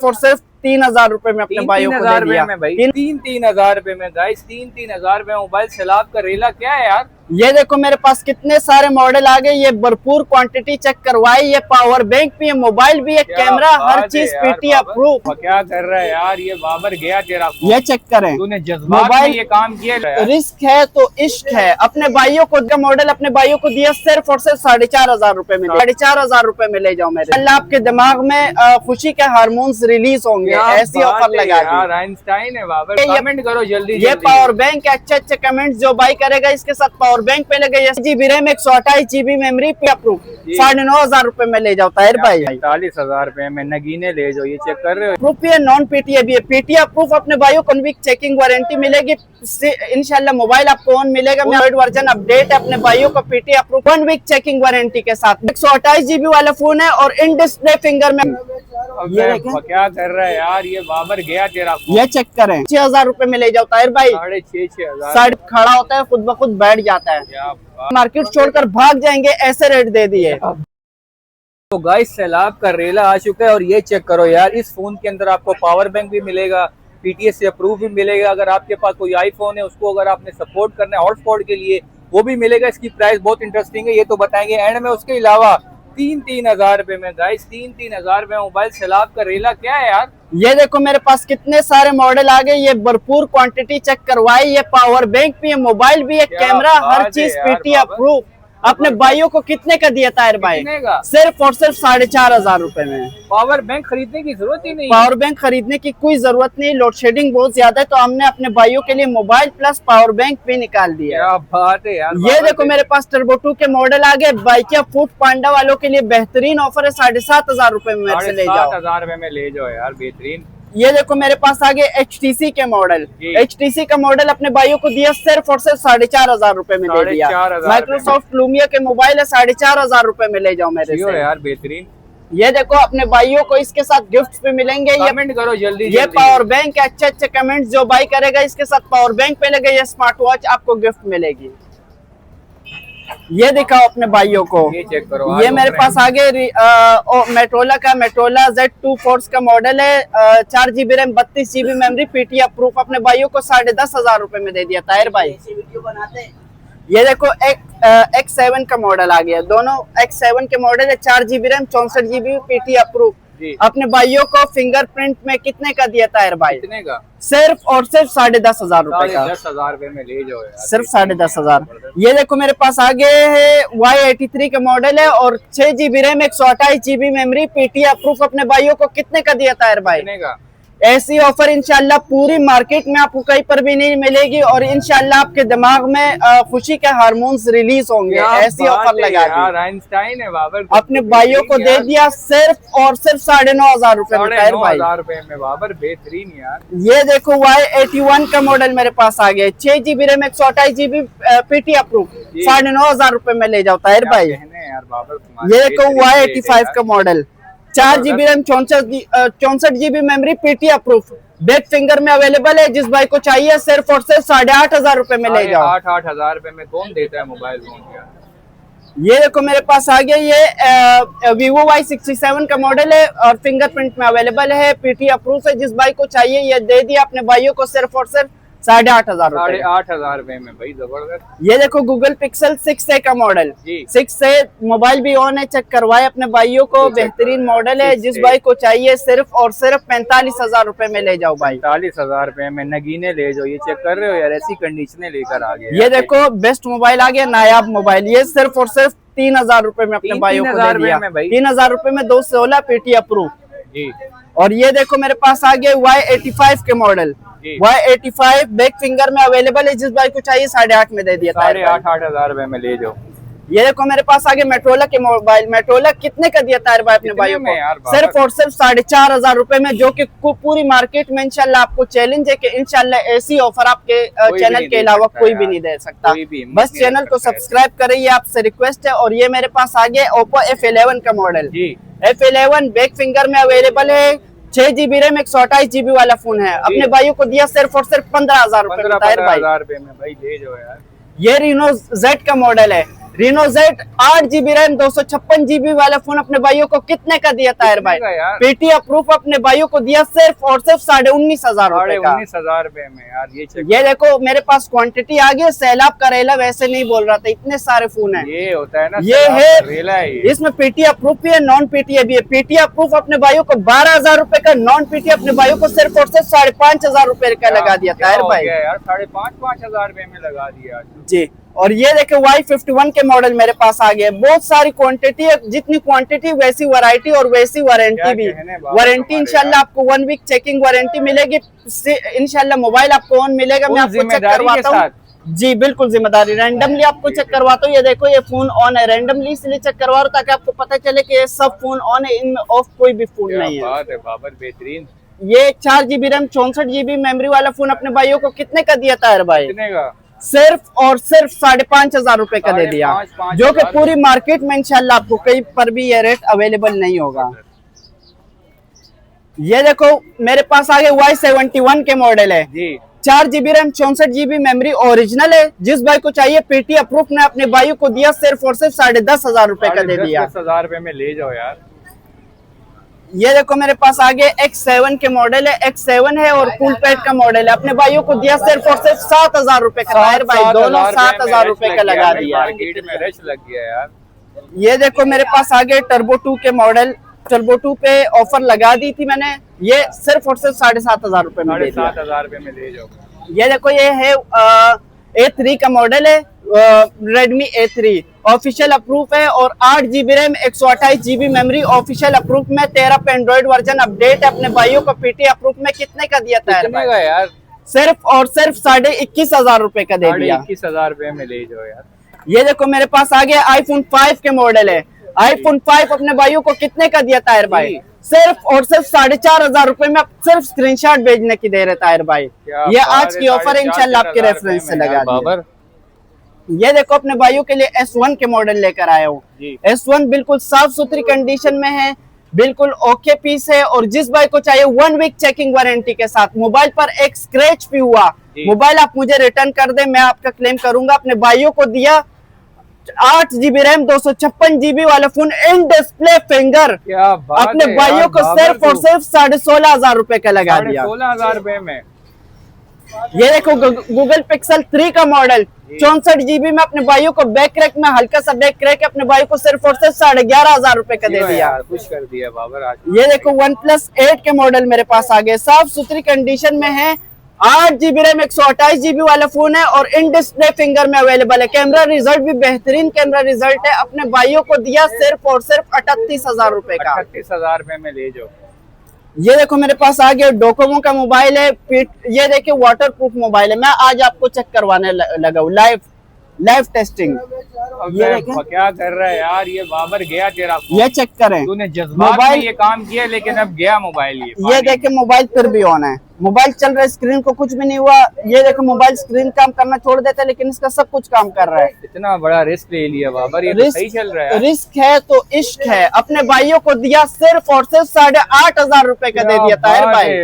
और सिर्फ 3,000 रुपए में अपने भाइयों को दे दिया। तीन हजार रुपए में गाइस, तीन हजार रुपए मोबाइल सैलाब का रेला क्या है यार। ये देखो मेरे पास कितने सारे मॉडल आ गए, ये भरपूर क्वांटिटी चेक करवाई, ये पावर बैंक भी है, मोबाइल भी है, कैमरा, हर चीज पीटी अप्रूव। क्या कर रहा है यार ये बाबर गया तेरा। ये चेक करें, तूने जज्बात में ये काम किया। रिस्क है तो इश्क है। अपने भाइयों को मॉडल अपने भाइयों को दिया सिर्फ और सिर्फ 4,500 में। 4,500 रुपए में ले जाओ मेरे। अल्लाह आपके दिमाग में खुशी के हार्मोन्स रिलीज होंगे, ऐसी ऑफर लगा यार। आइंस्टाइन है बाबर। कमेंट करो जल्दी। ये पावर बैंक अच्छे अच्छे कमेंट जो बाई करेगा इसके साथ पावर बैंक पे लगे 8GB रैम 128GB मेमोरी पे अप्रूव 9,500 रुपए में ले जाओ ताहिर भाई। 40,000 रुपए में नगीने ले जाओ। ये चेक कर रहे हो, प्रूफ है, नॉन पीटीए भी है। पीटीए अप्रूव अपने भाइयों को वीक चेकिंग वारंटी मिलेगी इंशाल्लाह। मोबाइल आपको ऑन मिलेगा, वर्जन अपडेट है अपने भाइयों को PTA approve 1 week checking warranty के साथ। 128GB वाला फोन है और इन डिस्प्ले फिंगर में। ये क्या कर रहा है यार ये बाबर गया तेरा। ये चेक करें, 6,000 रुपए में ले जाओ ताहिर भाई। 6,500 खड़ा होता है, खुद ब खुद बैठ जाता है, मार्केट छोड़कर भाग जाएंगे, ऐसे रेट दे दिए। तो गाइस सैलाब का रेला आ चुका है। और ये चेक करो यार, इस फोन के अंदर आपको पावर बैंक भी मिलेगा, पीटीएस से अप्रूव भी मिलेगा। अगर आपके पास कोई आईफोन है उसको अगर आपने सपोर्ट करना है हॉटस्पॉट के लिए वो भी मिलेगा। इसकी प्राइस बहुत इंटरेस्टिंग है, ये तो बताएंगे एंड में। उसके अलावा 3,000 रुपए में गाइस, 3,000 रुपए मोबाइल सैलाब का रेला क्या है यार। ये देखो मेरे पास कितने सारे मॉडल आ गए, ये भरपूर क्वांटिटी चेक करवाई, ये पावर बैंक भी है, मोबाइल भी है, कैमरा, हर चीज पीटी अप्रूव। अपने भाइयों को कितने का दिया ताहिर भाई? सिर्फ और सिर्फ 4,500 रुपए में। पावर बैंक खरीदने की जरूरत ही नहीं। पावर बैंक खरीदने की कोई जरूरत नहीं, लोड शेडिंग बहुत ज्यादा है तो हमने अपने भाइयों के लिए मोबाइल प्लस पावर बैंक भी निकाल दिया। क्या बात है यार। ये देखो मेरे पास टर्बो 2 के मॉडल आ गए। बाइकिया फूड पांडा वालों के लिए बेहतरीन ऑफर है, 7,500 रुपए में मेरे से ले जाओ। 7,500 रुपए में ले जाओ यार, बेहतरीन। ये देखो मेरे पास आगे HTC के मॉडल। HTC का मॉडल अपने भाइयों को दिया सिर्फ और सिर्फ 4,500 रुपए में दे दिया। माइक्रोसॉफ्ट लूमिया के मोबाइल है, 4,500 रुपए में ले जाओ मेरे से यार, बेहतरीन। ये देखो अपने भाइयों को इसके साथ गिफ्ट भी मिलेंगे। कमेंट करो जल्दी। ये पावर बैंक अच्छे अच्छे कमेंट जो बाई करेगा इसके साथ पावर बैंक पे लगे, ये स्मार्ट वॉच आपको गिफ्ट मिलेगी। ये दिखाओ अपने भाइयों को, ये चेक करो। ये मेरे पास आगे मेट्रोला का मेट्रोला Z2 फोर्स का मॉडल है, 4GB RAM 32GB memory PT approve. अपने भाइयों को 10,500 रुपए में दे दिया ताहिर भाई। ये देखो X7 का मॉडल आ गया, दोनों X7 के मॉडल है, 4GB RAM 64GB PT approve. अपने भाइयों को फिंगरप्रिंट में कितने का दिया ताहिर भाई? कितने का? सिर्फ और सिर्फ 10,500 रुपए का। 10,000 रुपए में ले जाओ यार, सिर्फ 10,500। ये देखो मेरे पास आगे है Y83 का मॉडल है और 6GB RAM 128GB memory PT approve. अपने भाइयों को कितने का दिया ताहिर भाई? कितने का? ऐसी ऑफर इंशाल्लाह पूरी मार्केट में आपको कहीं पर भी नहीं मिलेगी और इंशाल्लाह आपके दिमाग में खुशी के हार्मोन्स रिलीज होंगे, ऐसी ऑफर लगा दी। आइंस्टाइन है बाबर। अपने भाइयों को दे दिया सिर्फ और सिर्फ 9,500 रुपए में ताहिर भाई। 9,500 रुपए में बाबर, बेहतरीन यार। ये देखो Y81 का मॉडल मेरे पास आ गया, 6GB RAM 128GB PT approve, 9,500 रुपए में ले जाओ ताहिर भाई। ये देखो Y85 का model, 4GB RAM 64GB memory PT approve, back finger में अवेलेबल है। जिस भाई को चाहिए सिर्फ और सिर्फ 8,500 रुपए में ले जाओ। 8,000 रुपए में कौन देता है मोबाइल फोन? ये देखो मेरे पास आ गया, ये Vivo Y67 का मॉडल है और फिंगरप्रिंट में अवेलेबल है, पीटी अप्रूव है। जिस भाई को चाहिए ये दे दिया अपने भाइयों को सिर्फ और सिर्फ 8,500 रुपए। 8,500 रुपए में भाई, जबरदस्त। ये देखो गूगल पिक्सल 6A का मॉडल, 6A मोबाइल भी ऑन है, चेक करवाए अपने भाइयों को, बेहतरीन मॉडल है। जिस भाई को चाहिए सिर्फ और सिर्फ 45,000 रुपए में ले जाओ भाई। 45,000 रुपए में नगीने ले जाओ। ये चेक कर रहे हो यार, ऐसी कंडीशनें लेकर आ गए। ये देखो बेस्ट मोबाइल आ गया, नायाब मोबाइल, ये सिर्फ और सिर्फ 3,000 रुपए में अपने भाइयों को दे दिया। 3,000 रुपए में 216 पीटी अप्रूव। और ये देखो मेरे पास आ गया Y85 के मॉडल, Y85 बैक फिंगर में अवेलेबल है। जिस भाई को चाहिए 8,500 में दे दिया। 8,500 रुपए में ले जाओ। ये देखो मेरे पास आगे मेट्रोला के मोबाइल, मेट्रोला कितने का दिया ताहिर भाई अपने भाइयों को? सिर्फ और सिर्फ 4,500 रुपए में, जो कि पूरी मार्केट में इंशाल्लाह आपको चैलेंज है कि इंशाल्लाह ऐसी ऑफर आपके चैनल के अलावा कोई भी नहीं दे सकता। बस चैनल को सब्सक्राइब करें, ये आपसे रिक्वेस्ट है। और ये मेरे पास आगे Oppo F11 का मॉडल, F11 बैक फिंगर में अवेलेबल है, 6GB रैम 128GB वाला फोन है। अपने भाइयों को दिया सिर्फ और सिर्फ 15,000 रुपए में ताहिर भाई। में भाई ले जाओ यार। ये Reno Z का मॉडल है, Reno Z 8 GB RAM 256 GB वाला फोन अपने भाइयों को कितने का दिया ताहिर भाई? पेटी अप्रूव अपने भाइयों को दिया सिर्फ और सिर्फ 19,500 रुपए का। 19,000 रुपए में यार ये देखो मेरे पास क्वांटिटी आ गई। सैलाब का रेला वैसे नहीं बोल रहा था, इतने सारे फोन है। ये होता है ना, ये है रेला है। इसमें पेटी अप्रूव भी है, नॉन पेटी भी है। पेटी अप्रूव अपने भाइयों को 12,000 रुपए का, नॉन पेटी अपने भाइयों को सिर्फ और सिर्फ 5,500 रुपए का लगा दिया ताहिर भाई यार। 5,500 रुपए में लगा दिया जी। और ये देखे Y51 के मॉडल मेरे पास आ गए। बहुत सारी क्वांटिटी है, जितनी क्वांटिटी वैसी वैरायटी और वैसी वारंटी भी। वारंटी इंशाल्लाह आपको 1 वीक चेकिंग वारंटी मिलेगी। इंशाल्लाह मोबाइल आपको ऑन मिलेगा। मैं आपको चेक करवाता हूँ जी, बिल्कुल जिम्मेदारी। रैंडमली आपको चेक करवाता हूँ। ये देखो ये फोन ऑन है, रैंडमली इसलिए चेक करवा रहा हूँ ताकि आपको पता चले कि ये सब फोन ऑन है, इनमें ऑफ कोई भी फोन नहीं है। बात है बाबर, बेहतरीन। ये 4 GB रैम 64 GB मेमोरी वाला फोन अपने भाइयों को कितने का दिया ताहिर भाई? कितने का? सिर्फ और सिर्फ 5,500 रुपए का दे दिया, जो कि पूरी मार्केट में इंशाल्लाह आपको कहीं पर भी ये रेट अवेलेबल नहीं होगा। ये देखो मेरे पास आगे Y71 के मॉडल है जी। 4 GB RAM 64 GB memory original है। जिस भाई को चाहिए पेटी अप्रूव ने अपने भाइयों को दिया सिर्फ और सिर्फ 10,500 रुपए का दे दिया। 10,000 रुपए में ले जाओ यार। ये देखो मेरे पास आगे X7 के मॉडल है, X7 है और कूल पैड का मॉडल है। अपने भाइयों को दिया सिर्फ और सिर्फ 7,000 रुपए का ताहिर भाई, दोनों 7,000 रुपए का लगा दिया। मार्केट में रश लग गया यार। ये देखो मेरे पास आगे टर्बो 2 के मॉडल, टर्बो 2 पे ऑफर लगा दी थी मैंने, ये सिर्फ और सिर्फ 7,500 रुपए में दे दिया। 7,000 रुपए में ले जाओ। ये देखो ये है A3 का मॉडल है, Redmi A3 ऑफिशियल अप्रूव है और 8 GB RAM 128 GB memory official approve में 13 पे एंड्रॉइड वर्जन अपडेट है। अपने भाइयों को पीटी अप्रूव में कितने का दिया था यार? सिर्फ और सिर्फ 21,500 रुपए का दे दिया। 21,000 रुपए में ले जाओ यार। ये देखो मेरे पास आ गया iPhone 5 के मॉडल है। iPhone 5 अपने भाइयों को कितने का दिया ताहिर भाई? सिर्फ और सिर्फ 4,500 रुपए में सिर्फ स्क्रीनशॉट भेजने की दे रहे ताहिर भाई। ये आज की ऑफर है, इंशाल्लाह आपके रेफरेंस से लगा दिया। ये देखो अपने भाइयों के लिए S1 के मॉडल लेकर आया हूँ। S1 बिल्कुल साफ सुथरी कंडीशन में है, बिल्कुल ओके पीस है। और जिस भाई को चाहिए 1 वीक चेकिंग वारंटी के साथ, मोबाइल पर एक स्क्रैच भी हुआ, मोबाइल आप मुझे रिटर्न कर दे, मैं आपका क्लेम करूंगा। अपने भाइयों को दिया 8 GB रैम 256 GB वाला फोन इन डिस्प्ले फिंगर, अपने भाइयों को सिर्फ और सिर्फ 16,500 रुपए का लगा दिया। 16,000 रुपए में। ये देखो गूगल पिक्सल 3 का मॉडल 64 GB में अपने भाइयों को बैक क्रैक में हल्का सा बैक क्रैक अपने भाई को सिर्फ और सिर्फ 11,500 रुपए का दे दिया। खुश कर दिया बाबर आज। ये देखो OnePlus 8 के मॉडल मेरे पास आ गए, साफ सुथरी कंडीशन में है। 8 GB रैम 128 GB वाला फोन है और इन डिस्प्ले फिंगर में अवेलेबल है। कैमरा रिजल्ट भी बेहतरीन कैमरा रिजल्ट है। अपने भाइयों को दिया सिर्फ और सिर्फ 38,000 रुपए का। 38,000 रुपए में ले जाओ। ये देखो मेरे पास आ गया डोकोमो का मोबाइल है। ये देखिए वाटर प्रूफ मोबाइल है। मैं आज आपको चेक करवाने लगा हूँ, लाइव टेस्टिंग। ये क्या कर रहा है यार ये बाबर? गया तेरा फोन। ये चेक करें, तूने जज्बात में ये काम किया लेकिन अब गया मोबाइल। ये देखे मोबाइल फिर भी ऑन है, मोबाइल चल रहा है, स्क्रीन को कुछ भी नहीं हुआ। ये देखो मोबाइल स्क्रीन काम करना छोड़ देता है लेकिन इसका सब कुछ काम कर रहा है। इतना बड़ा रिस्क ले लिया बाबर, ये तो सही चल रहा है। रिस्क है तो इश्क है। अपने भाइयों को दिया सिर्फ और सिर्फ 8,500 रुपए का दे दिया ताहिर भाई,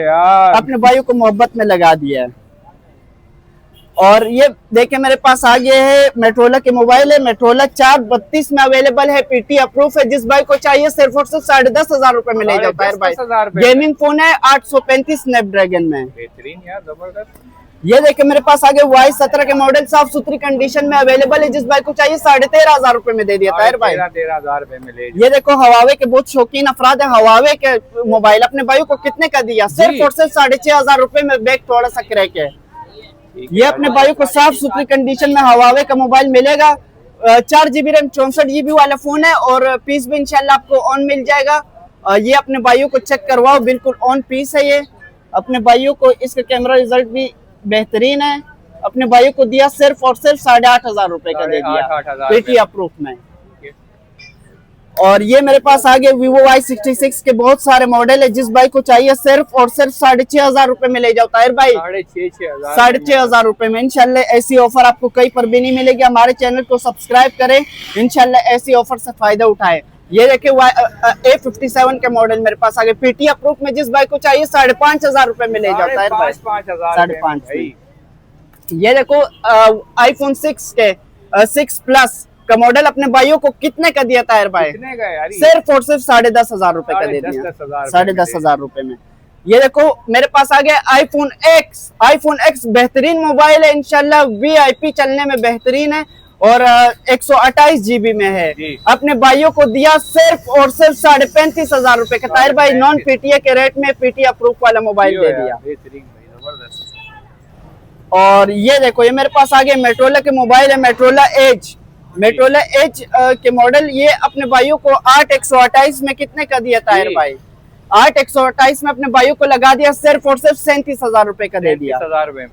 अपने भाइयों को मोहब्बत में लगा दिया है। और ये देखे मेरे पास आ गए है मेट्रोला के मोबाइल है, मेट्रोला 432 में अवेलेबल है, पीटी अप्रूव है। जिस भाई को चाहिए सिर्फ और सिर्फ 10,500 रुपए में ले जाता है भाई। गेमिंग फोन है 835 स्नैपड्रैगन में, बेहतरीन यार, जबरदस्त। ये देखे मेरे पास आगे Y17 के मॉडल साफ सुथरी कंडीशन में अवेलेबल है। जिस भाई को चाहिए 13,500 रुपए में दे दिया ताहिर भाई। 13,000 रुपए में ले। ये देखो हवावे के बहुत शौकीन अफराद है, हवावे के मोबाइल अपने भाइयों को कितने का दिया? सिर्फ और सिर्फ 6,500 रुपए में। बैक थोड़ा सा क्रैक है। ये अपने भाइयों को साफ सुथरी कंडीशन में हवावे का मोबाइल मिलेगा। 4 GB रैम 64 GB वाला फोन है और पीस भी इंशाल्लाह आपको ऑन मिल जाएगा। ये अपने भाइयों को चेक करवाओ, बिल्कुल ऑन पीस है ये। अपने भाइयों को इसका कैमरा रिजल्ट भी बेहतरीन है। अपने भाइयों को दिया सिर्फ और सिर्फ 8,500 रुपए का दे दिया पेटी अप्रूव में। और ये मेरे पास आगे Vivo Y66 के बहुत सारे मॉडल है। जिस भाई को चाहिए सिर्फ और सिर्फ 6,500 रुपए में ले जाओ ताहिर भाई। 6,500 रुपए में इंशाल्लाह। ऐसी ऑफर आपको कहीं पर भी नहीं मिलेगी। हमारे चैनल को सब्सक्राइब करें, इंशाल्लाह ऐसी ऑफर से फायदा उठाए। ये देखिए A57 के मॉडल मेरे पास आगे पीटी अप्रूव में। जिस भाई को चाहिए 5,500 रुपए में ले जाओ ताहिर भाई। 5,500। ये देखो iPhone 6 के 6 Plus का मॉडल अपने भाइयों को कितने का दिया ताहिर भाई? कितने का यार? सिर्फ और सिर्फ 10,500 रुपए का दे दिया, 10,500 रुपए में। ये देखो मेरे पास आ गया आईफोन एक्स। आईफोन एक्स बेहतरीन मोबाइल है, इंशाल्लाह VIP चलने में बेहतरीन है और 128 GB में है। अपने भाइयों को दिया सिर्फ और सिर्फ 35,500 रुपए का ताहिर भाई, नॉन PTA के रेट में PTA अप्रूव वाला मोबाइल दे दिया। और ये देखो ये मेरे पास आ गया मेट्रोला के मोबाइल है, मेट्रोला एज। मेट्रोला एज के मॉडल ये अपने भाइयों को 8 128 में कितने का दिया ताहिर भाई? 8 128 में अपने भाइयों को लगा दिया सिर्फ और सिर्फ 37,000 रुपए का दे दिया। 37,000 रुपए में।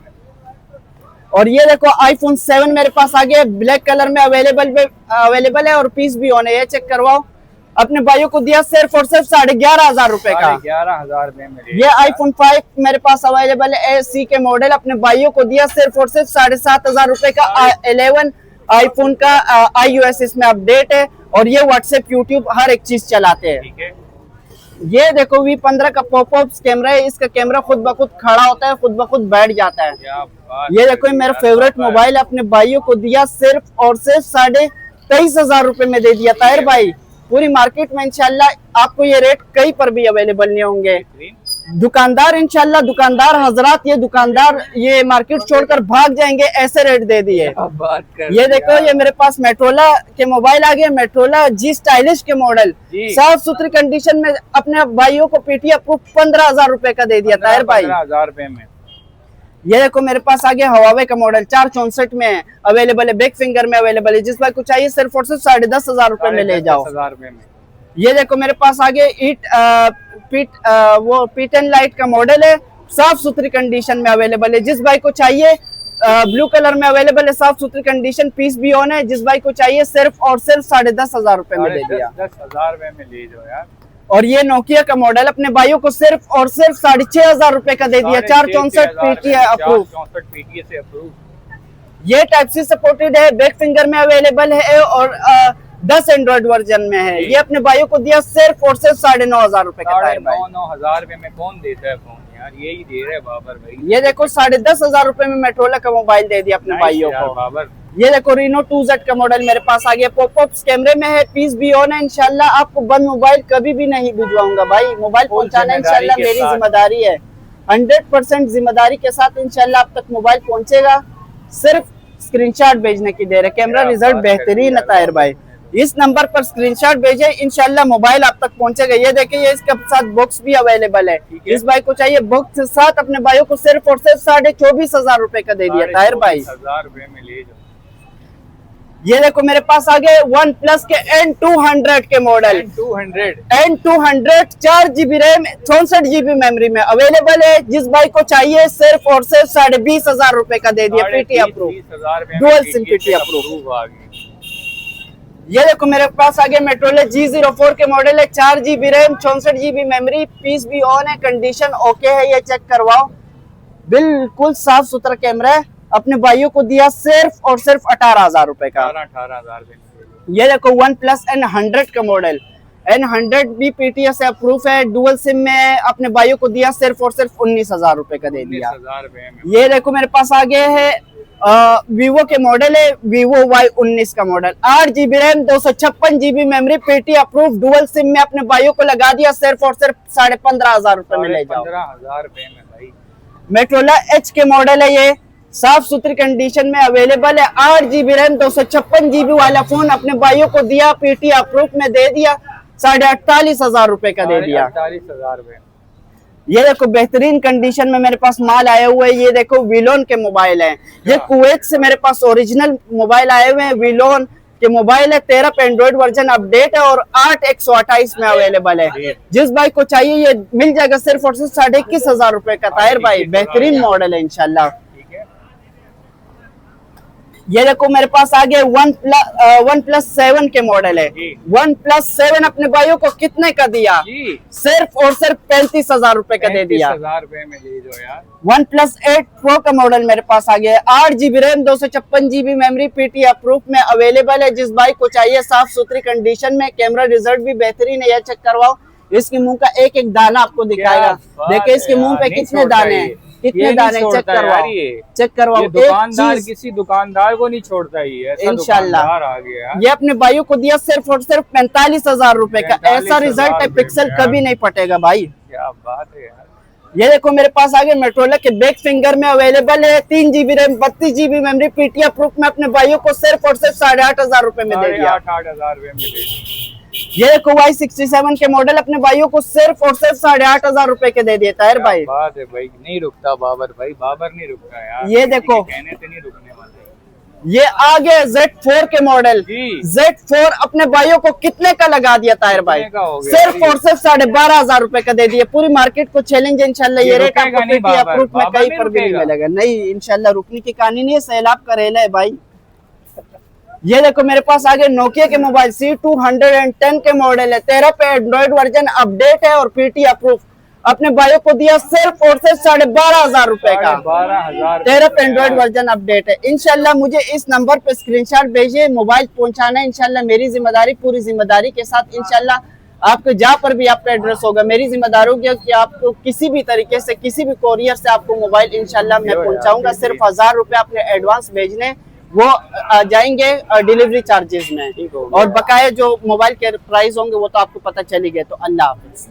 और ये देखो आईफोन 7 मेरे पास आ गया, ब्लैक कलर में अवेलेबल है और पीस भी ऑन है, ये चेक करवाओ। अपने भाइयों को दिया सिर्फ और सिर्फ 11,500 रुपए का। 11,000 में ये आईफोन 5 मेरे पास अवेलेबल है, AC के मॉडल। अपने भाइयों को दिया सिर्फ और सिर्फ 7,500 रुपए का। 11 आईफोन का iOS इसमें अपडेट है और ये व्हाट्सएप यूट्यूब हर एक चीज चलाते हैं। ये देखो V15 का पॉपअप कैमरा है, इसका कैमरा खुद ब खुद खड़ा होता है, खुद ब खुद बैठ जाता है। ये देखो ये मेरा फेवरेट मोबाइल, अपने भाइयों को दिया सिर्फ और सिर्फ 23,500 रुपए में दे दिया ताहिर भाई। पूरी मार्केट में इंशाल्लाह आपको ये रेट कहीं पर भी अवेलेबल नहीं होंगे। दुकानदार इंशाल्लाह, दुकानदार हजरात, ये दुकानदार ये मार्केट छोड़कर भाग जाएंगे, ऐसे रेट दे दिए। ये देखो ये मेरे पास मेट्रोला के मोबाइल आ गए, मेट्रोला G स्टाइलिश के मॉडल, साफ सुथरी कंडीशन में। अपने भाइयों को PTA अप्रूव 15,000 रुपए का दे दिया ताहिर भाई। 15,000 रुपए में। ये देखो मेरे पास आ गया हवावे का मॉडल, 464 में अवेलेबल है, बिग फिंगर में अवेलेबल है। जिस भाई को चाहिए सिर्फ और सिर्फ 10,500 रुपए में ले जाओ। ये देखो मेरे पास आ गया P10 लाइट का मॉडल है, साफ सुथरी कंडीशन में अवेलेबल है। जिस भाई को चाहिए ब्लू कलर में अवेलेबल है, साफ सुथरी कंडीशन, पीस भी ऑन है। जिस भाई को चाहिए सिर्फ और सिर्फ 10,500 रुपए में दे दिया। 10,000 रुपए में ले जाओ यार। और ये नोकिया का मॉडल अपने भाइयों को सिर्फ और सिर्फ 6,500 रुपए का दे दिया। 464 PTA अप्रूव। ये टाइप सी सपोर्टेड है, बैक फिंगर में अवेलेबल है और 10 एंड्रॉइड वर्जन में है। ये अपने भाइयों को दिया सिर्फ और सिर्फ 9,500 रुपए का। 9,000 रुपए में कौन देता है फोन यार, यही दे रहे बाबर भाई। ये देखो 10,500 रुपए में मेट्रोला का मोबाइल दे दिया अपने भाइयों को बाबर। ये देखो Reno 2Z का मॉडल मेरे पास आ गया, पॉपअप कैमरे में है, पीस भी ऑन है। इंशाल्लाह आपको बंद मोबाइल कभी भी नहीं भिजवाऊंगा भाई, मोबाइल पहुंचाना इंशाल्लाह मेरी जिम्मेदारी है। 100% जिम्मेदारी के साथ इंशाल्लाह आप तक मोबाइल पहुंचेगा। सिर्फ स्क्रीनशॉट भेजने की देर है, कैमरा रिजल्ट बेहतरीन है ताहिर भाई। इस नंबर पर स्क्रीनशॉट भेजे, इंशाल्लाह मोबाइल आप तक पहुंचेगा। ये देखिए इसके साथ बॉक्स भी अवेलेबल है। इस भाई को चाहिए बॉक्स के साथ, अपने भाइयों को सिर्फ और सिर्फ 24,500 रुपए का दे दिया ताहिर भाई। 24,000 रुपए में ले जाओ। ये देखो मेरे पास आ गए OnePlus के N200 के model. N200 4GB RAM 64 GB memory में अवेलेबल है। जिस भाई को चाहिए सिर्फ और सिर्फ 20,500 रुपए का दे दिया, PTA approve, dual SIM PTA approve. ये देखो मेरे पास आ गया मेट्रोला G04 के मॉडल है, 4GB रैम 64 GB मेमोरी, पीस भी ऑन है, कंडीशन ओके है, ये चेक करवाओ। बिल्कुल साफ सुथरा कैमरा है। अपने भाइयों को दिया सिर्फ और सिर्फ 18,000 रुपए का। 18,000। ये देखो OnePlus N100 का मॉडल, N100 भी PTA से अप्रूव है, डुअल सिम में। अपने भाइयों को दिया सिर्फ और सिर्फ 19,000 रुपए का दे दिया। ये देखो मेरे पास आ गए है Vivo के मॉडल है, Vivo Y19 का model, 8GB RAM 256 GB memory, PTA approve, dual SIM में। अपने भाइयों को लगा दिया सिर्फ और सिर्फ 15,500 रुपए में ले जाओ। 15,000 रुपए में भाई। मेट्रोला H के मॉडल है, ये साफ सुथरी कंडीशन में अवेलेबल है। 8GB रैम 256 GB वाला फोन अपने भाइयों को दिया, PTA अप्रूव में दे दिया, 48,500 रुपए का दे दिया। 48,000 रुपए। ये देखो बेहतरीन कंडीशन में मेरे पास माल आया हुआ है। ये देखो विलोन के मोबाइल है, ये कुवैत से मेरे पास ओरिजिनल मोबाइल आए हुए हैं। विलोन के मोबाइल है, 13 पे एंड्रॉइड वर्जन अपडेट है और 8 128 में अवेलेबल है। जिस भाई को चाहिए ये मिल जाएगा सिर्फ और सिर्फ 21,500 रुपए का ताहिर भाई। बेहतरीन मॉडल है इंशाल्लाह। ये देखो मेरे पास आ गया OnePlus 7 के मॉडल है। OnePlus 7 अपने भाइयों को कितने का दिया? सिर्फ और सिर्फ 35,000 रुपए का दे दिया। 35,000 रुपए में ले जाओ यार। OnePlus 8 Pro का मॉडल मेरे पास आ गया है, 8GB RAM 256 GB memory, PTA approve में अवेलेबल है। जिस भाई को चाहिए साफ सुथरी कंडीशन में, कैमरा रिजल्ट भी बेहतरीन है, यह चेक करवाओ। इसके मुंह का एक एक दाना आपको दिखाएगा। देखिए इसके मुंह पे कितने दाने हैं। कितने ये नहीं दाने चेक छोड़ता यार करवाओ, ये। चेक करवाओ। ये एक दुकानदार चीज किसी दुकानदार को नहीं छोड़ता ये, ऐसा इंशाल्लाह दुकानदार आ गया यार। ये अपने भाइयों को दिया सिर्फ और सिर्फ 45,000 रुपए का। ऐसा 45,000 रिजल्ट है पिक्सल यार। कभी नहीं पटेगा भाई। क्या बात है यार। ये देखो मेरे पास आगे मेट्रोला के बैक फिंगर में अवेलेबल है, 3 GB RAM, 32 GB memory, PTI proof में अपने भाइयों को सिर्फ और सिर्फ 8,500 रुपए में दे दिया। 8,000 रुपए में दे दिया। ये देखो Y67 के मॉडल अपने भाइयों को सिर्फ और सिर्फ 8,500 रुपए के दे दिए ताहिर क्या भाई। बात है भाई, नहीं रुकता बाबर भाई, बाबर नहीं रुकता यार। ये देखो। किसी के कहने से नहीं रुकने वाले। ये आगे Z4 के मॉडल, जी। Z4 अपने भाइयों को कितने का लगा दिया ताहिर भाई? कितने का हो गया सिर्फ भाई? और सिर्फ 12,500 रुपए का दे दिए। पूरी मार्केट को चैलेंज है इंशाल्लाह। ये रेट रुकेगा आपको नहीं पीटीआई बाबर, प्रूफ में बाबर कहीं नहीं पर भी नहीं रुकेगा। मिलेगा। नहीं इंशाल्लाह रुकने की कहानी नहीं है, सैलाब का रेला है भाई। ये देखो मेरे पास आगे नोकिया के मोबाइल C210 के मॉडल है, 13 पे एंड्रॉइड वर्जन अपडेट है और पीटीआई प्रूफ। अपने भाइयों को दिया सिर्फ और सिर्फ 12,500 रुपए का। 12,000 13 पे एंड्रॉइड वर्जन अपडेट है। इंशाल्लाह मुझे इस नंबर पे स्क्रीनशॉट भेजिए, मोबाइल पहुंचाना है इंशाल्लाह मेरी जिम्मेदारी, पूरी जिम्मेदारी के साथ इंशाल्लाह आपको जहाँ पर भी आपका एड्रेस होगा मेरी जिम्मेदारी होगी कि आपको किसी भी तरीके से किसी भी कोरियर से आपको मोबाइल इंशाल्लाह मैं पहुंचाऊंगा। सिर्फ 1,000 रुपए आपने एडवांस भेजने, वो आ जाएंगे डिलीवरी चार्जेस में, और बकाया जो मोबाइल के प्राइस होंगे वो तो आपको पता चली गए। तो अल्लाह हाफिज।